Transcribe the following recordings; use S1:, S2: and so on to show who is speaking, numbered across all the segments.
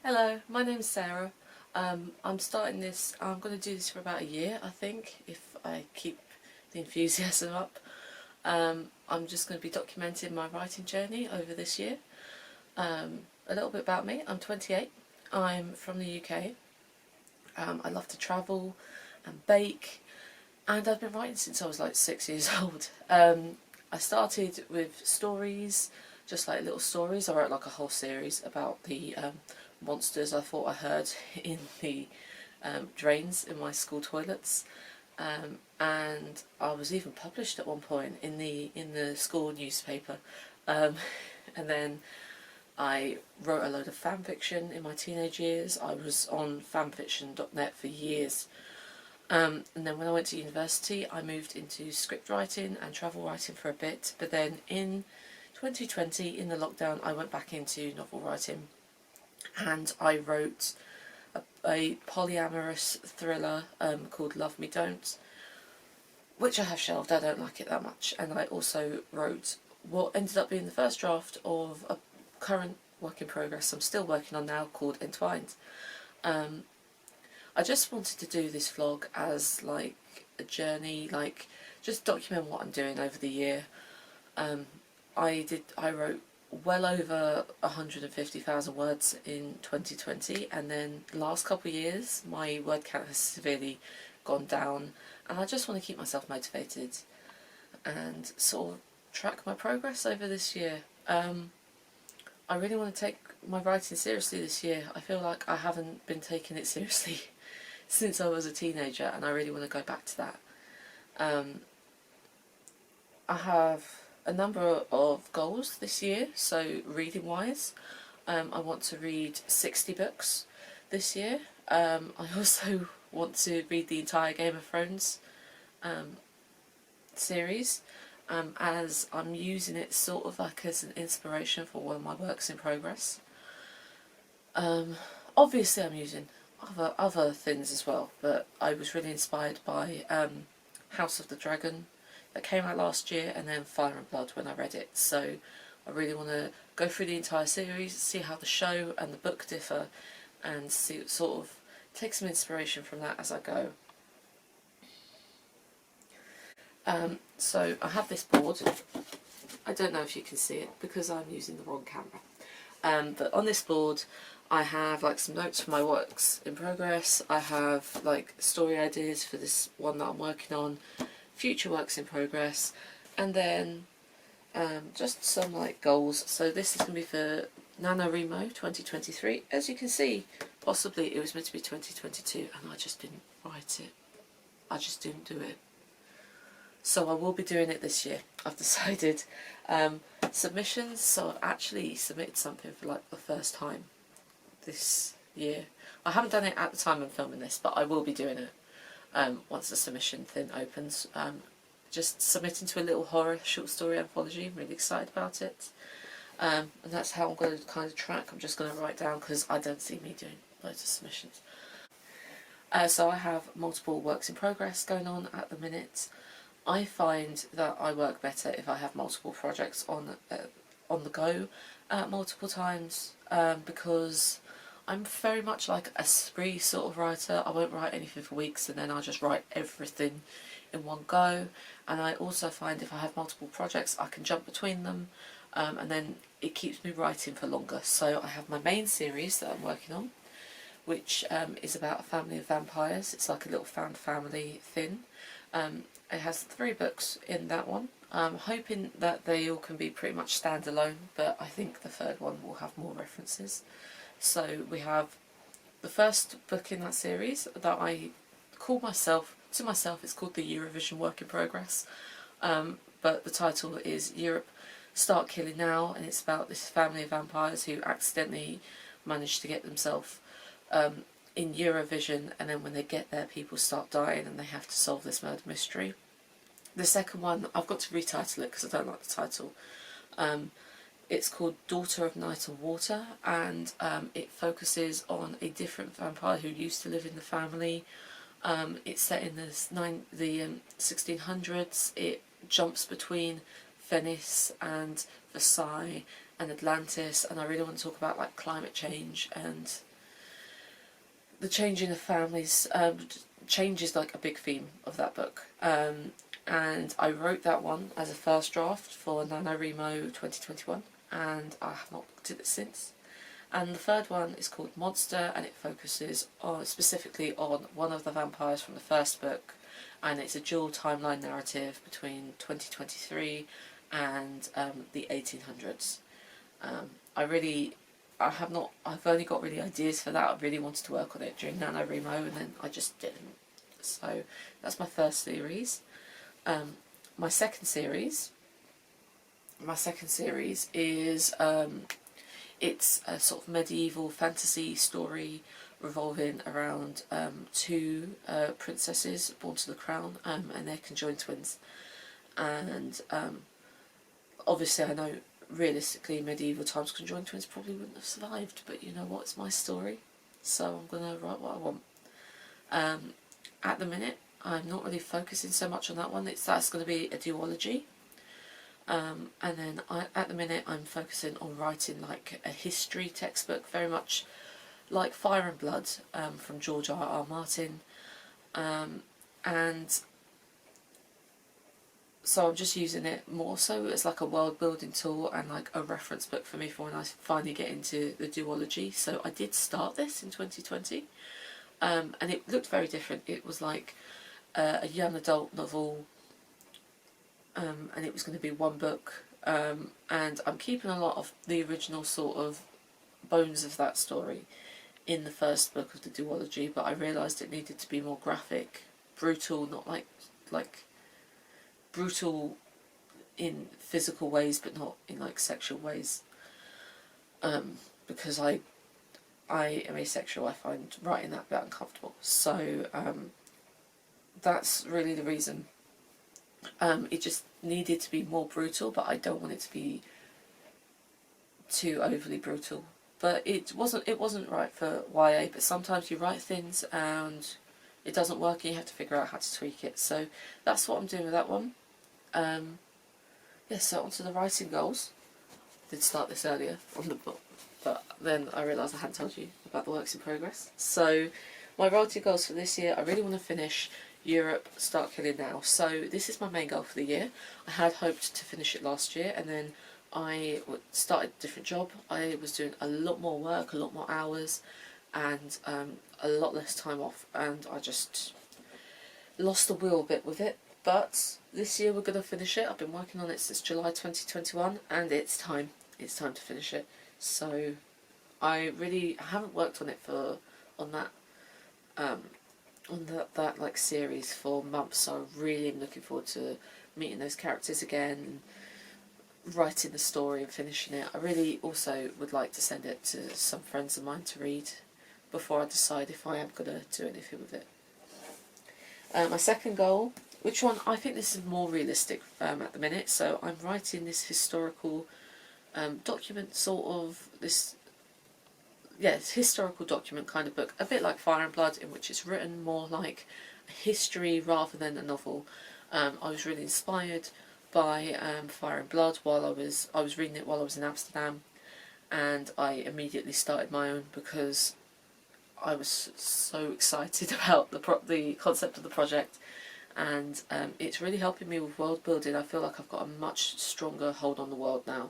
S1: Hello, my name's Sarah. I'm starting this, I'm going to do this for about a year, I think, if I keep the enthusiasm up. I'm just going to be documenting my writing journey over this year. A little bit about me: I'm 28, I'm from the UK, I love to travel and bake, and I've been writing since I was like 6 years old. I started with stories, just like little stories. I wrote like a whole series about the monsters I thought I heard in the drains in my school toilets, and I was even published at one point in the school newspaper. And then I wrote a load of fan fiction in my teenage years. I was on fanfiction.net for years. And then when I went to university, I moved into script writing and travel writing for a bit. But then in 2020, in the lockdown, I went back into novel writing, and I wrote a polyamorous thriller called Love Me Don't, which I have shelved. I don't like it that much. And I also wrote what ended up being the first draft of a current work in progress I'm still working on now, called Entwined. I just wanted to do this vlog as like a journey, like just document what I'm doing over the year. I wrote well over 150,000 words in 2020, and then the last couple of years my word count has severely gone down, and I just want to keep myself motivated and sort of track my progress over this year. I really want to take my writing seriously this year. I feel like I haven't been taking it seriously since I was a teenager, and I really want to go back to that. I have a number of goals this year. So reading wise, I want to read 60 books this year. I also want to read the entire Game of Thrones series, as I'm using it sort of like as an inspiration for one of my works in progress. Obviously I'm using other things as well, but I was really inspired by House of the Dragon that came out last year, and then Fire and Blood when I read it. So I really want to go through the entire series, see how the show and the book differ, and see, sort of take some inspiration from that as I go. So I have this board. I don't know if you can see it because I'm using the wrong camera. But on this board I have like some notes for my works in progress. I have like story ideas for this one that I'm working on, future works in progress, and then just some like goals. So this is going to be for NaNoWriMo 2023. As you can see, possibly it was meant to be 2022 and I just didn't write it. I just didn't do it. So I will be doing it this year, I've decided. Submissions, so I've actually submitted something for like the first time this year. I haven't done it at the time I'm filming this, but I will be doing it once the submission thing opens. Just submitting to a little horror short story anthology. I'm really excited about it. And that's how I'm going to kind of track. I'm just going to write down because I don't see me doing loads of submissions. So I have multiple works in progress going on at the minute. I find that I work better if I have multiple projects on the go multiple times, because I'm very much like a spree sort of writer. I won't write anything for weeks and then I'll just write everything in one go. And I also find if I have multiple projects I can jump between them, and then it keeps me writing for longer. So I have my main series that I'm working on, which is about a family of vampires. It's like a little found family thing. It has 3 books in that one. I'm hoping that they all can be pretty much standalone, but I think the 3rd one will have more references. So we have the first book in that series that I call myself, it's called the Eurovision Work in Progress, but the title is Europe Start Killing Now, and it's about this family of vampires who accidentally manage to get themselves in Eurovision, and then when they get there people start dying and they have to solve this murder mystery. The second one, I've got to retitle it because I don't like the title. It's called Daughter of Night and Water, and it focuses on a different vampire who used to live in the family. It's set in the 1600s. It jumps between Venice and Versailles and Atlantis, and I really want to talk about like climate change and the changing of families. Change is like a big theme of that book. And I wrote that one as a first draft for NaNoWriMo 2021, and I have not looked at it since. And the third one is called Monster, and it focuses specifically on one of the vampires from the first book, and it's a dual timeline narrative between 2023 and the 1800s. I've only got really ideas for that. I really wanted to work on it during NaNoWriMo, and then I just didn't. So that's my first series. My second series is it's a sort of medieval fantasy story revolving around two princesses born to the crown, and they're conjoined twins. And obviously I know realistically medieval times conjoined twins probably wouldn't have survived, but you know what, it's my story, so I'm going to write what I want. At the minute I'm not really focusing so much on that one. That's going to be a duology. And then at the minute I'm focusing on writing like a history textbook, very much like Fire and Blood from George R.R. Martin. And so I'm just using it more so as like a world building tool and like a reference book for me for when I finally get into the duology. So I did start this in 2020, and it looked very different. It was like a young adult novel, and it was going to be one book, and I'm keeping a lot of the original sort of bones of that story in the first book of the duology, but I realised it needed to be more graphic, brutal, not like brutal in physical ways, but not in like sexual ways, because I am asexual. I find writing that a bit uncomfortable, so that's really the reason. It just needed to be more brutal, but I don't want it to be too overly brutal. But it wasn't right for YA, but sometimes you write things and it doesn't work and you have to figure out how to tweak it. So that's what I'm doing with that one. Yeah, so onto the writing goals. I did start this earlier on the book, but then I realised I hadn't told you about the works in progress. So my writing goals for this year, I really want to finish Europe, Start Killing Now. So this is my main goal for the year. I had hoped to finish it last year, and then I started a different job. I was doing a lot more work, a lot more hours, and a lot less time off, and I just lost the will a bit with it. But this year we're going to finish it. I've been working on it since July 2021, and it's time. It's time to finish it. So I haven't worked on it on that like series for months, so I really am looking forward to meeting those characters again, writing the story and finishing it. I really also would like to send it to some friends of mine to read before I decide if I am going to do anything with it. My second goal, which one, I think this is more realistic at the minute, so I'm writing this historical document, sort of, it's historical document kind of book, a bit like Fire and Blood, in which it's written more like a history rather than a novel. I was really inspired by Fire and Blood while I was reading it while I was in Amsterdam, and I immediately started my own because I was so excited about the concept of the project, and it's really helping me with world building. I feel like I've got a much stronger hold on the world now.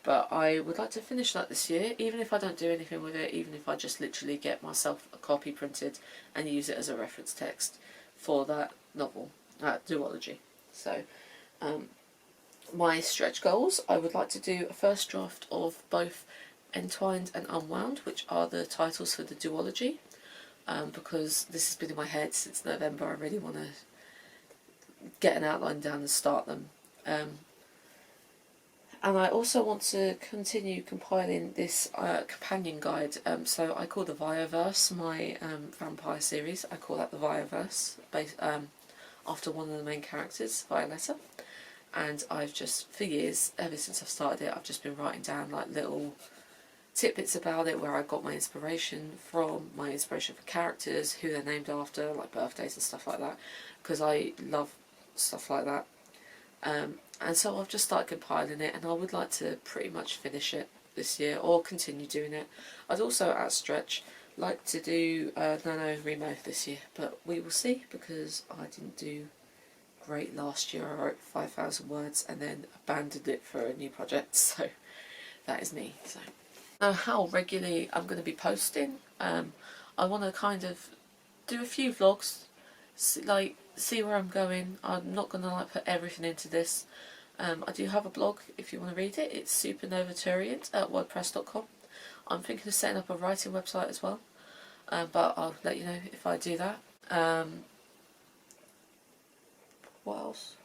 S1: But I would like to finish that this year, even if I don't do anything with it, even if I just literally get myself a copy printed and use it as a reference text for that novel, that duology. So, my stretch goals, I would like to do a first draft of both Entwined and Unwound, which are the titles for the duology, because this has been in my head since November. I really want to get an outline down and start them. And I also want to continue compiling this companion guide. So I call the Viaverse my vampire series. I call that the Viaverse, based after one of the main characters, Violetta. And I've just, for years, ever since I've started it, I've just been writing down like little tidbits about it, where I got my inspiration for characters, who they're named after, like birthdays and stuff like that, because I love stuff like that. And so I've just started compiling it, and I would like to pretty much finish it this year, or continue doing it. I'd also, at stretch, like to do NaNoWriMo this year, but we will see, because I didn't do great last year. I wrote 5,000 words and then abandoned it for a new project, so that is me. So now, how regularly I'm going to be posting, I want to kind of do a few vlogs, see where I'm going. I'm not going to put everything into this. I do have a blog if you want to read it. It's supernovaturient@wordpress.com. I'm thinking of setting up a writing website as well, but I'll let you know if I do that. What else?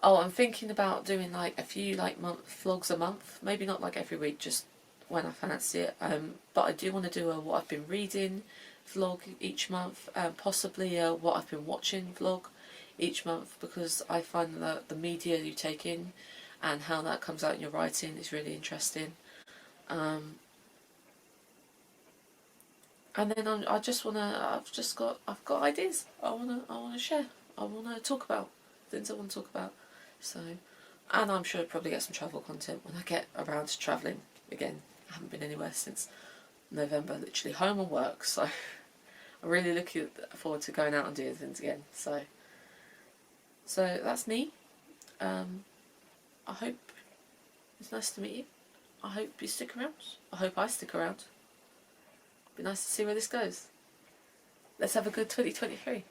S1: Oh, I'm thinking about doing like a few vlogs a month. Maybe not like every week, just when I fancy it. But I do want to do a what I've been reading vlog each month, possibly a what I've been watching vlog each month, because I find that the media you take in and how that comes out in your writing is really interesting. And then I've got ideas I wanna share. I wanna talk about things I want to talk about. So, and I'm sure I'll probably get some travel content when I get around to travelling again. I haven't been anywhere since November, literally home and work. So I'm really looking forward to going out and doing things again. So that's me. I hope it's nice to meet you. I hope you stick around. I hope I stick around. Be nice to see where this goes. Let's have a good 2023.